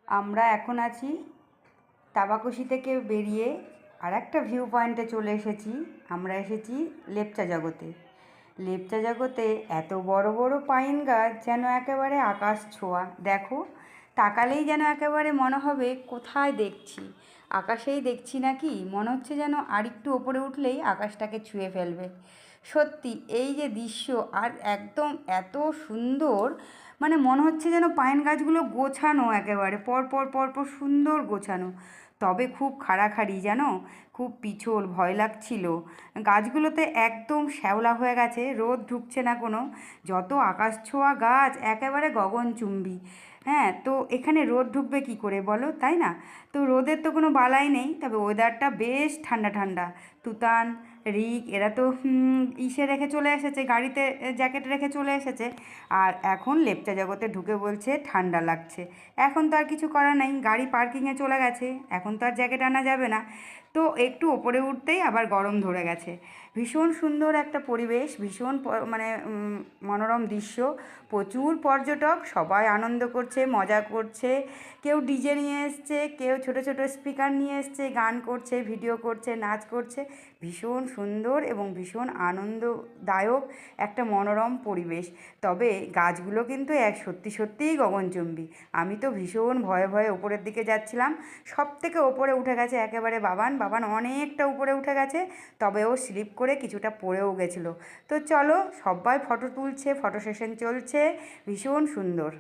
আমরা এখন আছি তাবাকুশি থেকে বেরিয়ে আর একটা ভিউ পয়েন্টে চলে এসেছি। আমরা এসেছি লেপচা জগতে। লেপচা জগতে এত বড় বড় পাইন গাছ যেন একেবারে আকাশ ছোঁয়া। দেখো, তাকালেই যেন একেবারে মনে হবে কোথায় দেখছি, আকাশেই দেখছি নাকি, মনে হচ্ছে যেন আর একটু ওপরে উঠলেই আকাশটাকে ছুঁয়ে ফেলবে। সত্যি এই যে দৃশ্য, আর একদম এত সুন্দর, মানে মনে হচ্ছে যেন পাইন গাছগুলো গোছানো, একেবারে পরপর পরপর সুন্দর গোছানো। তবে খুব খাড়াখাড়ি জানো, খুব পিছল, ভয় লাগছিল। গাছগুলোতে একদম শ্যাওলা হয়ে গেছে, রোদ ঢুকছে না কোনো। যত আকাশ ছোঁয়া গাছ, একেবারে গগনচুম্বী। হ্যাঁ, তো এখানে রোদ ঢুকবে কী করে বলো, তাই না? তো রোদের তো কোনো বালাই নেই, তবে ওয়েদারটা বেশ ঠান্ডা ঠান্ডা। তুতান, রিক এরা তো ইসে রেখে চলে এসেছে, গাড়িতে জ্যাকেট রেখে চলে এসেছে। আর এখন লেপচা জগতে ঢুকে বলছে ঠান্ডা লাগছে। এখন তো আর কিছু করার নেই, গাড়ি পার্কিংয়ে চলে গেছে, এখন তো আর জ্যাকেট আনা যাবে না। তো একটু ওপরে উঠতেই আবার গরম ধরে গেছে। ভীষণ সুন্দর একটা পরিবেশ, ভীষণ মানে মনোরম দৃশ্য। প্রচুর পর্যটক, সবাই আনন্দ করছে, মজা করছে। কেউ ডিজে নিয়ে এসছে, কেউ ছোট ছোট স্পিকার নিয়ে এসছে, গান করছে, ভিডিও করছে, নাচ করছে। ভীষণ সুন্দর এবং ভীষণ আনন্দদায়ক একটা মনোরম পরিবেশ। তবে গাছগুলো কিন্তু সত্যি সত্যিই গগনচুম্বী। আমি তো ভীষণ ভয়ে ভয়ে উপরের দিকে যাচ্ছিলাম। সব থেকে ওপরে উঠে গেছে একেবারে বাবান। বাবান অনেকটা উপরে উঠে গেছে, তবে ও স্লিপ করে কিছুটা পড়েও গেছিলো। তো চলো, সবাই ফটো তুলছে, ফটো সেশন চলছে, ভীষণ সুন্দর।